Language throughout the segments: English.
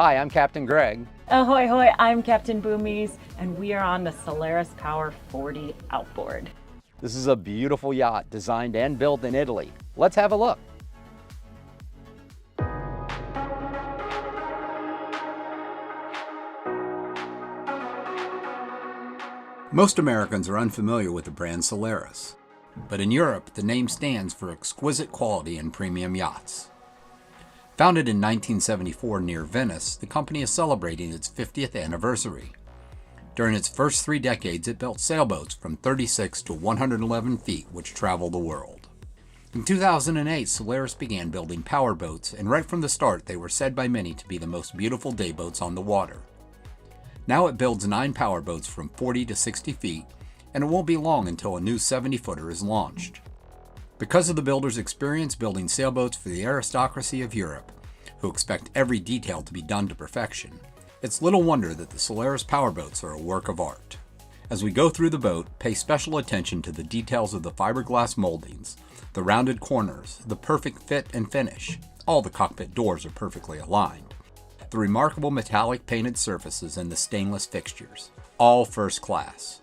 Hi, I'm Captain Greg. Ahoy hoy, I'm Captain Boomies, and we are on the Solaris Power 40 Outboard. This is a beautiful yacht designed and built in Italy. Let's have a look. Most Americans are unfamiliar with the brand Solaris, but in Europe the name stands for exquisite quality and premium yachts. Founded in 1974 near Venice, the company is celebrating its 50th anniversary. During its first 3 decades, it built sailboats from 36 to 111 feet which travel the world. In 2008, Solaris began building power boats, and right from the start they were said by many to be the most beautiful day boats on the water. Now it builds 9 power boats from 40 to 60 feet, and it won't be long until a new 70-footer is launched. Because of the builder's experience building sailboats for the aristocracy of Europe, who expect every detail to be done to perfection, it's little wonder that the Solaris Power boats are a work of art. As we go through the boat, pay special attention to the details of the fiberglass moldings, the rounded corners, the perfect fit and finish. All the cockpit doors are perfectly aligned. The remarkable metallic painted surfaces and the stainless fixtures, all first class.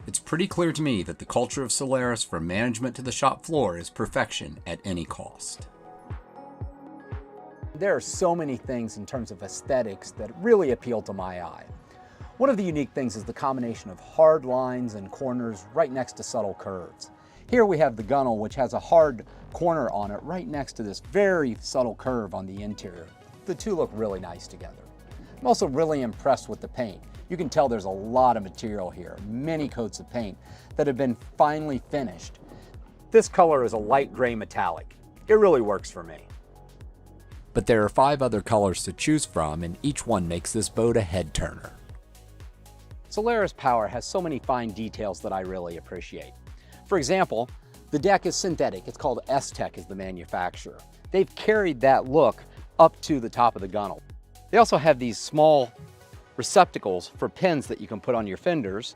It's pretty clear to me that the culture of Solaris from management to the shop floor is perfection at any cost. There are so many things in terms of aesthetics that really appeal to my eye. One of the unique things is the combination of hard lines and corners right next to subtle curves. Here we have the gunnel, which has a hard corner on it right next to this very subtle curve on the interior. The two look really nice together. I'm also really impressed with the paint. You can tell there's a lot of material here, many coats of paint that have been finely finished. This color is a light gray metallic. It really works for me. But there are 5 other colors to choose from, and each one makes this boat a head turner. Solaris Power has so many fine details that I really appreciate. For example, the deck is synthetic. It's called S-Tech as the manufacturer. They've carried that look up to the top of the gunnel. They also have these small receptacles for pins that you can put on your fenders.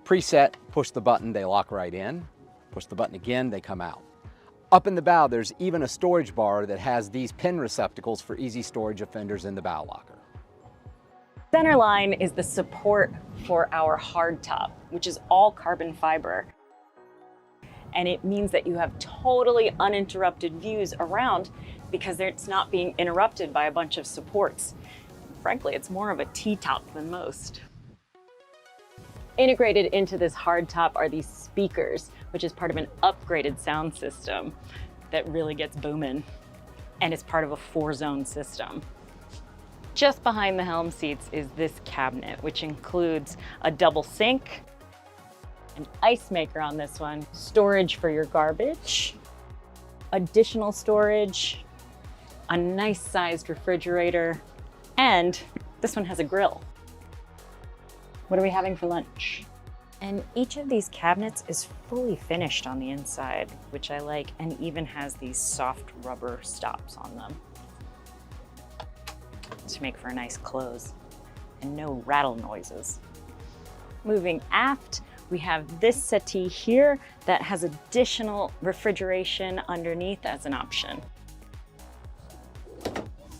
Preset, push the button, they lock right in. Push the button again, they come out. Up in the bow, there's even a storage bar that has these pin receptacles for easy storage of fenders in the bow locker. Center line is the support for our hardtop, which is all carbon fiber. And it means that you have totally uninterrupted views around because it's not being interrupted by a bunch of supports. Frankly, it's more of a T-top than most. Integrated into this hardtop are these speakers, which is part of an upgraded sound system that really gets booming. And it's part of a 4-zone system. Just behind the helm seats is this cabinet, which includes a double sink, an ice maker on this one, storage for your garbage, additional storage, a nice sized refrigerator, and this one has a grill. What are we having for lunch? And each of these cabinets is fully finished on the inside, which I like, and even has these soft rubber stops on them to make for a nice close and no rattle noises. Moving aft, we have this settee here that has additional refrigeration underneath as an option.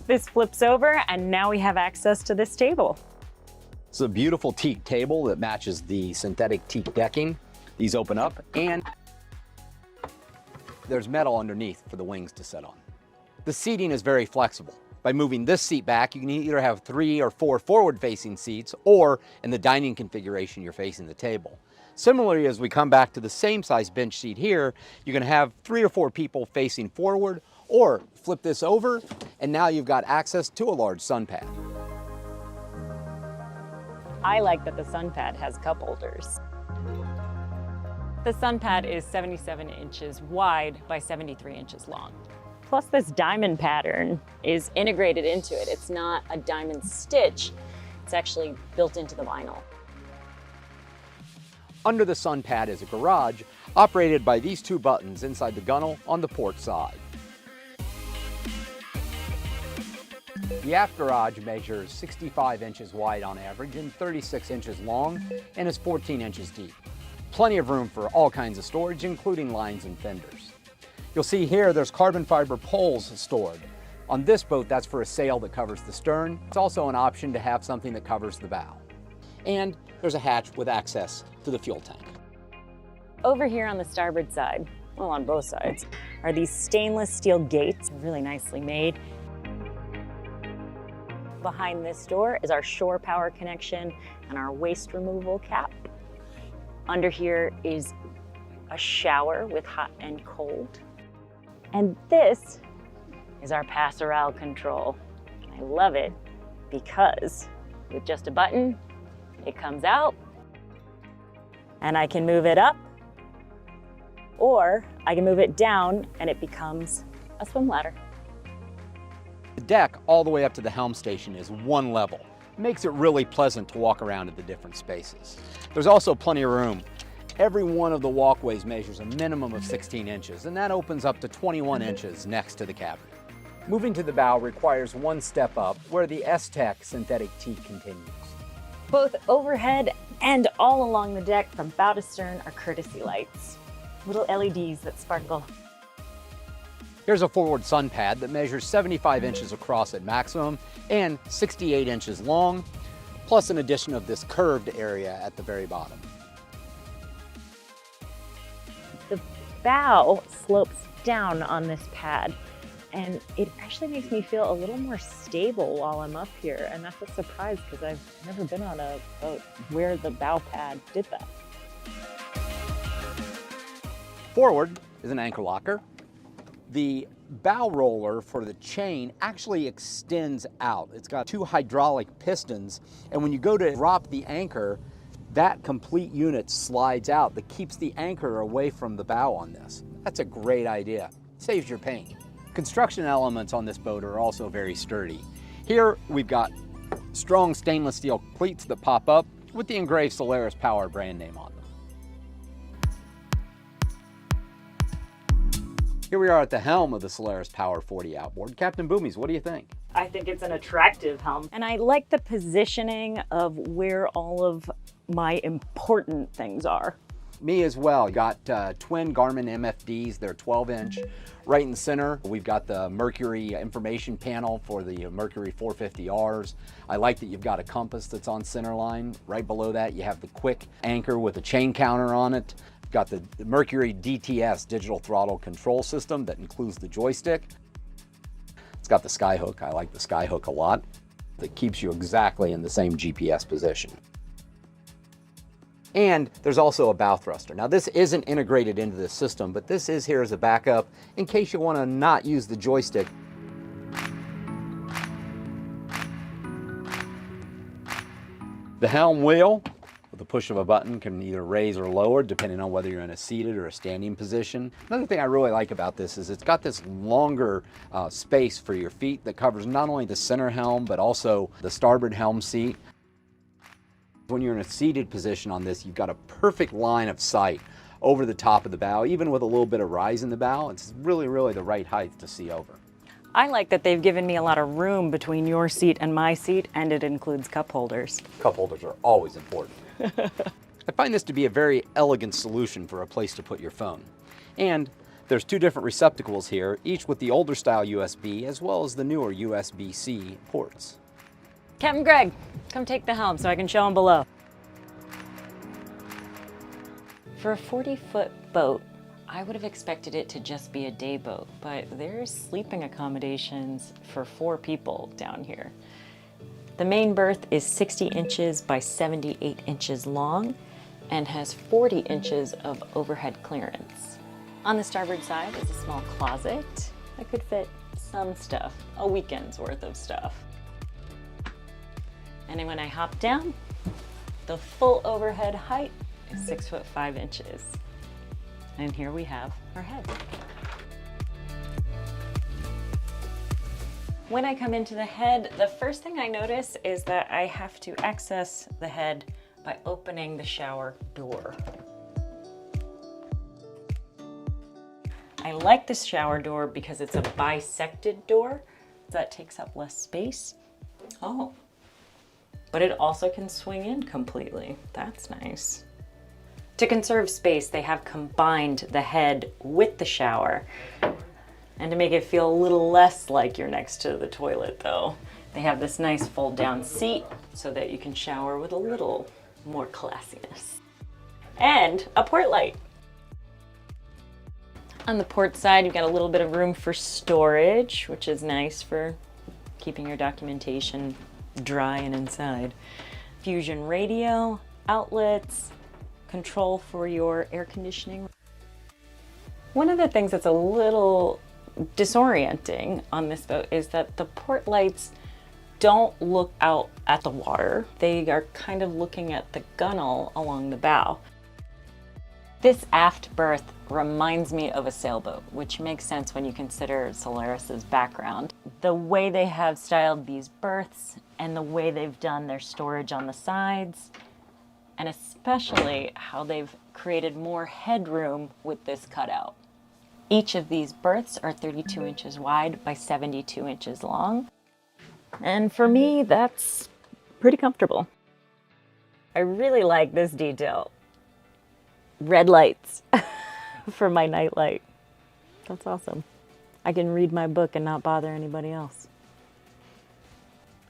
This flips over and now we have access to this table. It's a beautiful teak table that matches the synthetic teak decking. These open up and there's metal underneath for the wings to sit on. The seating is very flexible. By moving this seat back, you can either have 3 or 4 forward-facing seats, or in the dining configuration, you're facing the table. Similarly, as we come back to the same size bench seat here, you can have 3 or 4 people facing forward, or flip this over, and now you've got access to a large sun pad. I like that the sun pad has cup holders. The sun pad is 77 inches wide by 73 inches long. Plus this diamond pattern is integrated into it. It's not a diamond stitch, it's actually built into the vinyl. Under the sun pad is a garage operated by these 2 buttons inside the gunnel on the port side. The aft garage measures 65 inches wide on average and 36 inches long and is 14 inches deep. Plenty of room for all kinds of storage, including lines and fenders. You'll see here there's carbon fiber poles stored. On this boat, that's for a sail that covers the stern. It's also an option to have something that covers the bow. And there's a hatch with access to the fuel tank. Over here on the starboard side, well, on both sides, are these stainless steel gates, really nicely made. Behind this door is our shore power connection and our waste removal cap. Under here is a shower with hot and cold. And this is our passerelle control. I love it because with just a button, it comes out and I can move it up, or I can move it down and it becomes a swim ladder. The deck all the way up to the helm station is one level. It makes it really pleasant to walk around in the different spaces. There's also plenty of room. Every one of the walkways measures a minimum of 16 inches, and that opens up to 21 inches next to the cabin. Moving to the bow requires one step up, where the S-Tech synthetic teak continues. Both overhead and all along the deck from bow to stern are courtesy lights, little LEDs that sparkle. Here's a forward sun pad that measures 75 inches across at maximum and 68 inches long, plus an addition of this curved area at the very bottom. The bow slopes down on this pad, and it actually makes me feel a little more stable while I'm up here, and that's a surprise because I've never been on a boat where the bow pad did that. Forward is an anchor locker. The bow roller for the chain actually extends out. It's got two hydraulic pistons, and when you go to drop the anchor, that complete unit slides out that keeps the anchor away from the bow on this. That's a great idea. Saves your paint. Construction elements on this boat are also very sturdy. Here we've got strong stainless steel cleats that pop up with the engraved Solaris Power brand name on them. Here we are at the helm of the Solaris Power 40 Outboard. Captain Boomies, what do you think? I think it's an attractive helm. And I like the positioning of where all of my important things are. Me as well. Got twin Garmin MFDs, they're 12-inch. Right in the center, we've got the Mercury information panel for the Mercury 450Rs. I like that you've got a compass that's on center line. Right below that, you have the quick anchor with a chain counter on it. Got the Mercury DTS digital throttle control system that includes the joystick. It's got the skyhook. I like the skyhook a lot. That keeps you exactly in the same GPS position. And there's also a bow thruster. Now this isn't integrated into the system, but this is here as a backup in case you want to not use the joystick. The helm wheel, with the push of a button, can either raise or lower depending on whether you're in a seated or a standing position. Another thing I really like about this is it's got this longer space for your feet that covers not only the center helm but also the starboard helm seat. When you're in a seated position on this, you've got a perfect line of sight over the top of the bow. Even with a little bit of rise in the bow, it's really the right height to see over. I like that they've given me a lot of room between your seat and my seat, and it includes cup holders. Cup holders are always important. I find this to be a very elegant solution for a place to put your phone. And there's two different receptacles here, each with the older style USB as well as the newer USB-C ports. Captain Greg, come take the helm so I can show them below. For a 40-foot boat, I would have expected it to just be a day boat, but there's sleeping accommodations for 4 people down here. The main berth is 60 inches by 78 inches long and has 40 inches of overhead clearance. On the starboard side is a small closet that could fit some stuff, a weekend's worth of stuff. And then when I hop down, the full overhead height is 6'5". And here we have our head. When I come into the head, the first thing I notice is that I have to access the head by opening the shower door. I like this shower door because it's a bisected door, so that takes up less space. Oh, but it also can swing in completely. That's nice. To conserve space, they have combined the head with the shower. And to make it feel a little less like you're next to the toilet though, they have this nice fold down seat so that you can shower with a little more classiness. And a port light. On the port side, you've got a little bit of room for storage, which is nice for keeping your documentation dry and inside. Fusion radio, outlets, control for your air conditioning. One of the things that's a little disorienting on this boat is that the port lights don't look out at the water. They are kind of looking at the gunnel along the bow. This aft berth reminds me of a sailboat, which makes sense when you consider Solaris's background. The way they have styled these berths and the way they've done their storage on the sides, and especially how they've created more headroom with this cutout. Each of these berths are 32 inches wide by 72 inches long. And for me, that's pretty comfortable. I really like this detail. Red lights for my night light. That's awesome. I can read my book and not bother anybody else.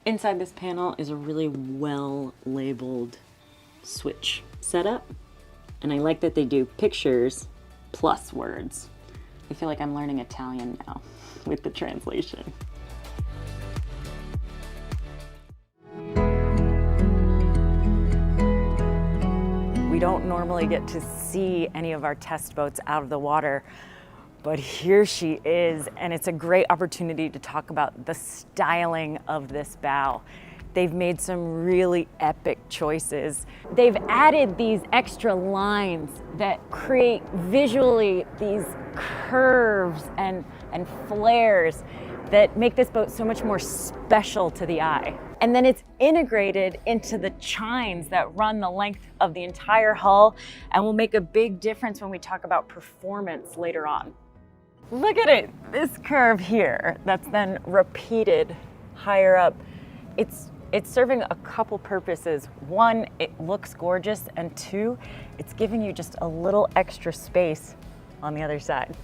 Inside this panel is a really well labeled switch setup. And I like that they do pictures plus words. I feel like I'm learning Italian now with the translation. We don't normally get to see any of our test boats out of the water, but here she is, and it's a great opportunity to talk about the styling of this bow. They've made some really epic choices. They've added these extra lines that create visually these curves and flares that make this boat so much more special to the eye. And then it's integrated into the chines that run the length of the entire hull and will make a big difference when we talk about performance later on. Look at it, this curve here that's then repeated higher up. It's serving a couple purposes. One, it looks gorgeous, and two, it's giving you just a little extra space on the other side.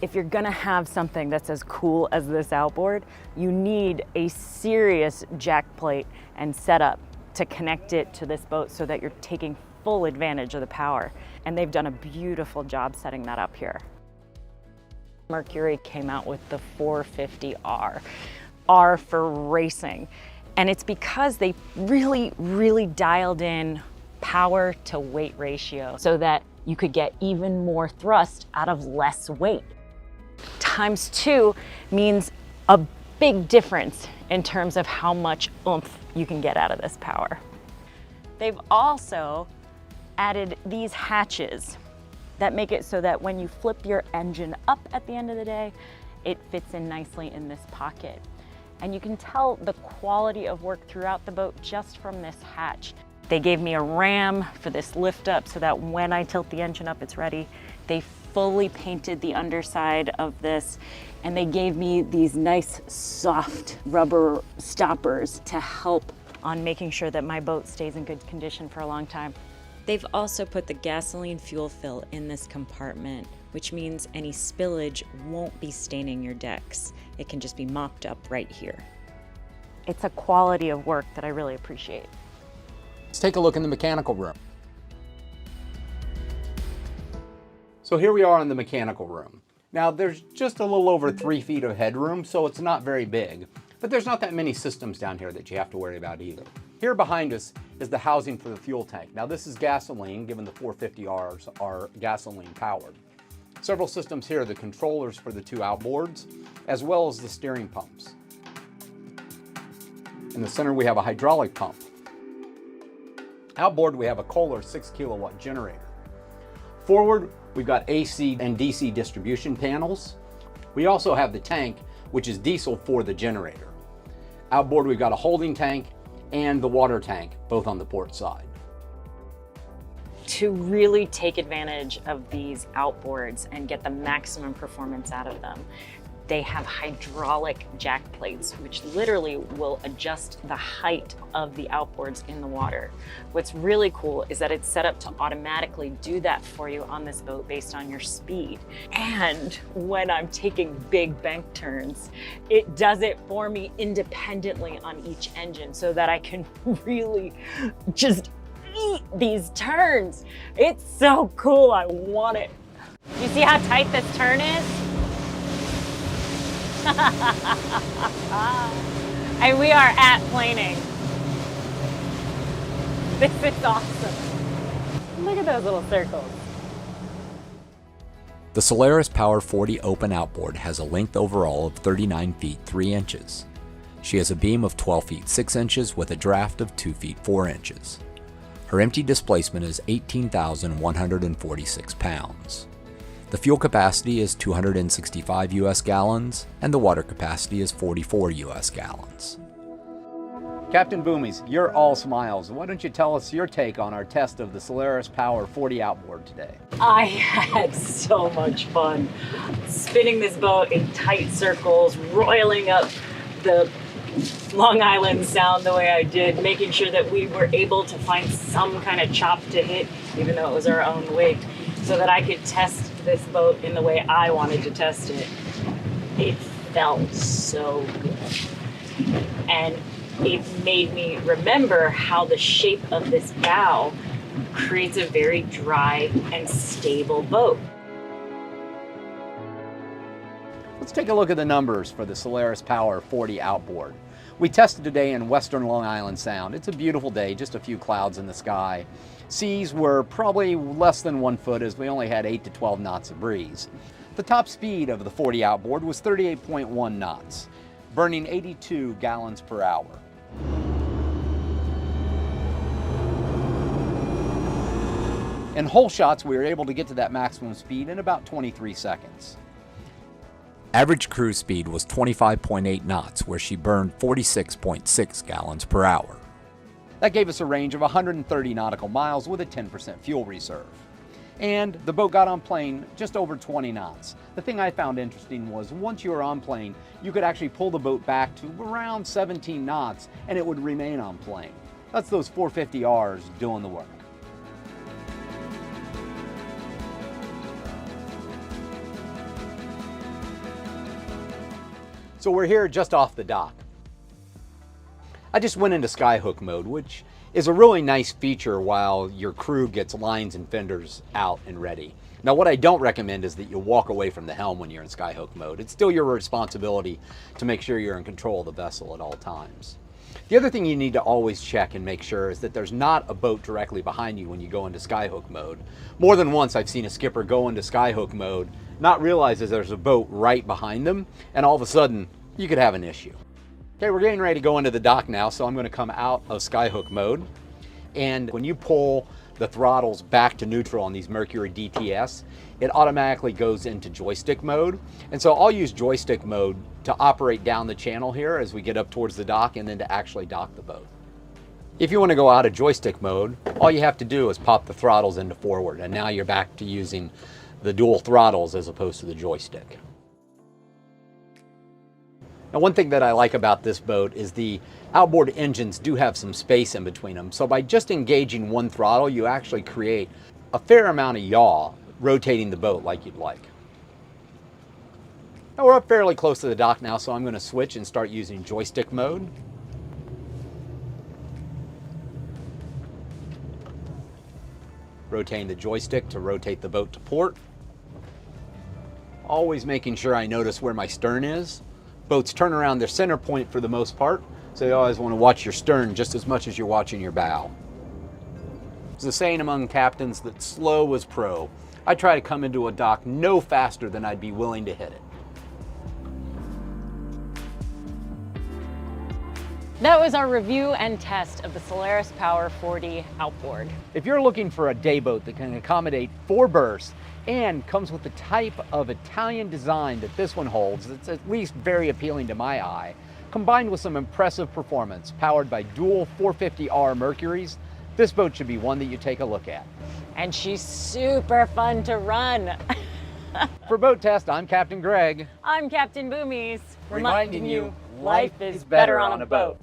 If you're gonna have something that's as cool as this outboard, you need a serious jack plate and setup to connect it to this boat so that you're taking full advantage of the power. And they've done a beautiful job setting that up here. Mercury came out with the 450R. R for racing. And it's because they really dialed in power to weight ratio so that you could get even more thrust out of less weight. Times 2 means a big difference in terms of how much oomph you can get out of this power. They've also added these hatches that make it so that when you flip your engine up at the end of the day, it fits in nicely in this pocket. And you can tell the quality of work throughout the boat just from this hatch. They gave me a ram for this lift up so that when I tilt the engine up, it's ready. They fully painted the underside of this, and they gave me these nice soft rubber stoppers to help on making sure that my boat stays in good condition for a long time. They've also put the gasoline fuel fill in this compartment, which means any spillage won't be staining your decks. It can just be mopped up right here. It's a quality of work that I really appreciate. Let's take a look in the mechanical room. So here we are in the mechanical room. Now there's just a little over 3 feet of headroom, so it's not very big, but there's not that many systems down here that you have to worry about either. Here behind us is the housing for the fuel tank. Now this is gasoline, given the 450Rs are gasoline powered. Several systems here, the controllers for the 2 outboards, as well as the steering pumps. In the center we have a hydraulic pump. Outboard we have a Kohler 6 kilowatt generator. Forward we've got AC and DC distribution panels. We also have the tank, which is diesel for the generator. Outboard we've got a holding tank and the water tank, both on the port side. To really take advantage of these outboards and get the maximum performance out of them, They have hydraulic jack plates, which literally will adjust the height of the outboards in the water. What's really cool is that it's set up to automatically do that for you on this boat based on your speed. And when I'm taking big bank turns, it does it for me independently on each engine so that I can really just eat these turns. It's so cool, I want it. You see how tight this turn is? And we are at planing. This is awesome. Look at those little circles. The Solaris Power 40 open outboard has a length overall of 39 feet 3 inches. She has a beam of 12 feet 6 inches with a draft of 2 feet 4 inches. Her empty displacement is 18,146 pounds. The fuel capacity is 265 US gallons, and the water capacity is 44 US gallons. Captain Boomies, you're all smiles. Why don't you tell us your take on our test of the Solaris Power 40 outboard today? I had so much fun spinning this boat in tight circles, roiling up the Long Island Sound the way I did, making sure that we were able to find some kind of chop to hit, even though it was our own wake, so that I could test this boat in the way I wanted to test it. It felt so good. And it made me remember how the shape of this bow creates a very dry and stable boat. Let's take a look at the numbers for the Solaris Power 40 outboard. We tested today in western Long Island Sound. It's a beautiful day, just a few clouds in the sky. Seas were probably less than 1 foot as we only had 8 to 12 knots of breeze. The top speed of the 40 outboard was 38.1 knots, burning 82 gallons per hour. In whole shots, we were able to get to that maximum speed in about 23 seconds. Average cruise speed was 25.8 knots, where she burned 46.6 gallons per hour. That gave us a range of 130 nautical miles with a 10% fuel reserve. And the boat got on plane just over 20 knots. The thing I found interesting was once you were on plane, you could actually pull the boat back to around 17 knots and it would remain on plane. That's those 450Rs doing the work. So we're here just off the dock. I just went into skyhook mode, which is a really nice feature while your crew gets lines and fenders out and ready. Now, what I don't recommend is that you walk away from the helm when you're in skyhook mode. It's still your responsibility to make sure you're in control of the vessel at all times. The other thing you need to always check and make sure is that there's not a boat directly behind you when you go into skyhook mode. More than once I've seen a skipper go into skyhook mode, not realize that there's a boat right behind them, and all of a sudden you could have an issue. Okay, we're getting ready to go into the dock now, so I'm going to come out of skyhook mode. And when you pull the throttles back to neutral on these Mercury DTS, it automatically goes into joystick mode. And so I'll use joystick mode to operate down the channel here as we get up towards the dock and then to actually dock the boat. If you want to go out of joystick mode, all you have to do is pop the throttles into forward, and now you're back to using the dual throttles as opposed to the joystick. Now, one thing that I like about this boat is the outboard engines do have some space in between them. So by just engaging one throttle, you actually create a fair amount of yaw rotating the boat like you'd like. Now we're up fairly close to the dock now, so I'm going to switch and start using joystick mode. Rotating the joystick to rotate the boat to port. Always making sure I notice where my stern is. Boats turn around their center point for the most part, so you always want to watch your stern just as much as you're watching your bow. There's a saying among captains that slow is pro. I try to come into a dock no faster than I'd be willing to hit it. That was our review and test of the Solaris Power 40 outboard. If you're looking for a day boat that can accommodate 4 berths and comes with the type of Italian design that this one holds, it's at least very appealing to my eye, combined with some impressive performance, powered by dual 450R Mercuries, this boat should be one that you take a look at. And she's super fun to run. For Boat Test, I'm Captain Greg. I'm Captain Boomies, Reminding you, life is better on a boat.